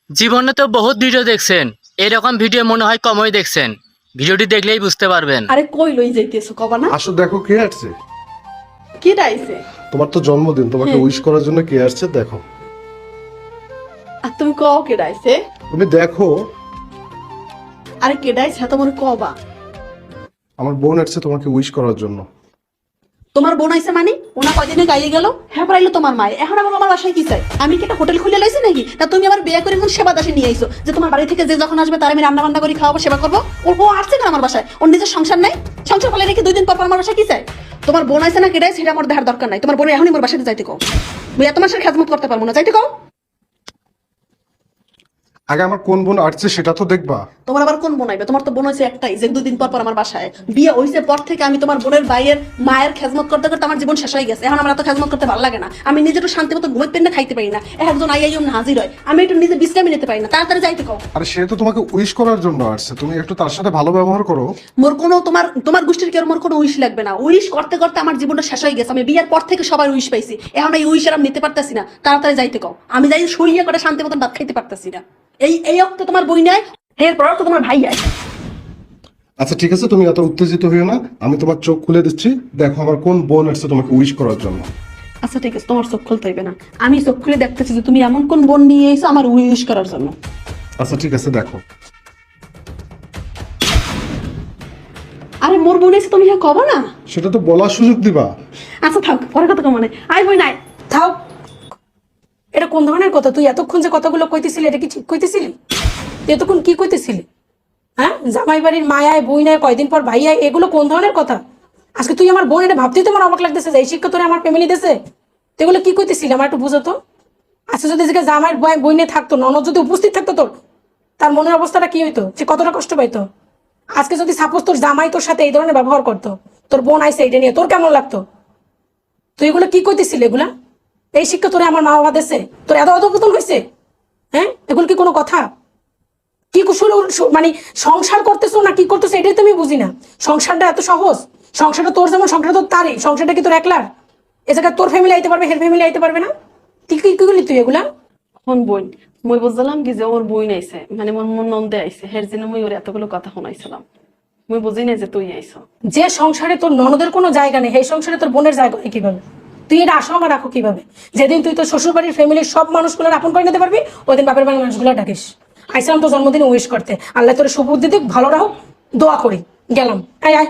জীবনে তো বহুত ভিডিও দেখছেন, এরকম ভিডিও মনে হয় কমই দেখছেন। ভিডিওটি দেখলেই বুঝতে পারবেন। আরে কই লই যাইতেছো কবা না? আসো দেখো কে আসছে। কে ডাইছে? তোমার তো জন্মদিন, তোমাকে হ্যাঁ। উইশ করার জন্য কে আসছে দেখো। আর তুমি কও কে ডাইছে? তুমি দেখো, আরে কে ডাইছে তোমার কবা? আমার বোন আসছে তোমাকে উইশ করার জন্য। তোমার বোন আইছে মানে? ওনা কয়দিনে গাইয়ে গেল, হ্যাঁ পারাইলো তোমার মায়ে। এখন আবার আমার বাসায় কি চাই? আমি কি একটা হোটেল খুলে লাইছি নাকি? না তুমি আবার বিয়ে করে কোন সেবা দাসী নিয়ে আইছো যে তোমার বাড়ি থেকে যে যখন আসবে তার আমি রান্না বান্না করে খাওয়াবো, সেবা করবো? ও আসছে কেন আমার বাসায়? ওর নিজের সংসার নাই? সংসার ফলে রেখে 2 দিন পর পর আমার বাসায় কি চাই? তোমার বোন আইছে না কেডাই সেটা আমার দেখার দরকার নাই। তোমার বোন এখনই আমার বাসায় যাইতে কও। মুই এত মাসের খেদমত করতে পারবো না, যাইতে কও। আগে আমার কোন বোন আসছে সেটা তো দেখবা। তোমার আবার কোন বোন আইবে? তোমার তো বোন হয়েছে একটাই, যে 2 দিন পর পর আমার বাসায় বিয়ে হইছে। পর থেকে আমি তোমার বোনের ভাইয়ের মায়ের খেজমত করতে করতে আমার জীবন শেষ হয়ে গেছে। এখন আমার এত খেজমত করতে ভালো লাগে না। আমি নিজে একটু শান্তি মতো ঘুমাইতে না, খাইতে পারি না। একজন আইয়াই হাজির হয়, আমি একটু নিজে বিশ্রামই নিতে পারি না। তাড়াতাড়ি যাইতে কও। আরে সে তো তোমাকে উইশ করার জন্য আসছে, তুমি একটু তার সাথে ভালো ব্যবহার করো। মোর কোনো তোমার তোমার গোষ্ঠীর কেউ মোর কোনো উইশ লাগবে না। উইশ করতে করতে আমার জীবনটা শেষ হয়ে গেছে। আমি বিয়ের পর থেকে সবার উইশ পাইছি, এখন এই উইশ আর আমি নিতে পারতাছি না। তাড়াতাড়ি যাইতে কও। আমি যাই শুইয়া করে শান্তি মতন ভাত খাইতে পারতাছি না। এই অক্ত তোমার বই নাই, এরপর তো তোমার ভাই আয়। আচ্ছা ঠিক আছে, তুমি এত উত্তেজিত হইও না, আমি তোমার চোখ খুলে দিচ্ছি। দেখো আমার কোন বোন আসছে তোমাকে উইশ করার জন্য। আচ্ছা ঠিক আছে, তোমার চোখ খুলতে হইবে না। আমি চোখ খুলে দেখতেছি যে তুমি এমন কোন বোন নিয়ে এসো আমার উইশ করার জন্য। আচ্ছা ঠিক আছে দেখো। আরে মোর বোন এসে তুমি হ্যাঁ কবা না? সেটা তো বলার সুযোগ দিবা। আচ্ছা থাক, পরে কথা কমানে আই বই নাই। থাও। এটা কোন ধরনের কথা? তুই এতক্ষণ যে কথাগুলো কইতেছিলি এটা কি ঠিক কইতেছিলি? তুই এতক্ষণ কি কইতেছিলি? হ্যাঁ, জামাই বাড়ির মায়ায় বই নাই, কয়দিন পর ভাই আয়, এগুলো কোন ধরনের কথা? আজকে তুই আমার বোন, এটা ভাবতেই তোমার অবাক লাগতেছে যে এই শিক্ষা তোরে আমার ফ্যামিলি দেশে। তো এগুলো কি কইতেছিলি আমার একটু বুঝো তো। আজকে যদি আজকে জামাইয়ের বই নিয়ে থাকতো, ননদ যদি উপস্থিত থাকতো তোর, তার মনের অবস্থাটা কি হইতো? সে কতটা কষ্ট পাইতো? আজকে যদি সাপোজ তোর জামাই তোর সাথে এই ধরনের ব্যবহার করতো, তোর বোন আইসে এটা নিয়ে, তোর কেমন লাগতো? তুই এগুলো কি কইতেছিলি? এগুলা এই শিক্ষা তোরে আমার মা বাবা দেশে, তোর এত অধপতন হয়েছে? হ্যাঁ, এগুলো কি কোনো কথা? কি কুশল মানে সংসার করতেছো না কি করতেছো এটাই তো আমি বুঝি না। সংসারটা এত সহজ? সংসারটা তোর যেমন, সংসারটা তোর তারই। সংসারটা কি তোর একলার? এ জায়গায় তোর ফ্যামিলি আইতে পারবে, হের ফ্যামিলি আইতে পারবে না? তুই কি করলি তুই এগুলা? হন বোন, মই বুঝলাম কি যে ওর বই নাইছে, মানে মোর মন নন্দে আইছে, হের জন্য মই ওর এতগুলো কথা শোনাইছিলাম। মই বুঝি না যে তুই আইছো। যে সংসারে তোর ননদের কোনো জায়গা নেই, সেই সংসারে তোর বোনের জায়গা হয় কিভাবে? তুই এটা আশঙ্কা রাখো কিভাবে? যেদিন তুই তোর শ্বশুর বাড়ির ফ্যামিলির সব মানুষগুলো আপন করে নিতে পারবি, ওই দিন বাপের বাড়ির মানুষগুলো ডাকিস। আইসালাম তোর জন্মদিন উইশ করতে, আল্লাহ তোর সুবুদ্ধি দিক, ভালো রাখো, দোয়া করি। গেলাম। আয় আয়।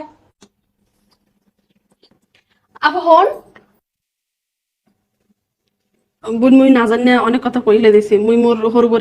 আবার হন বোন, মুই না জানি অনেক কথা কইলে দিছি। মুই মোর হর বরে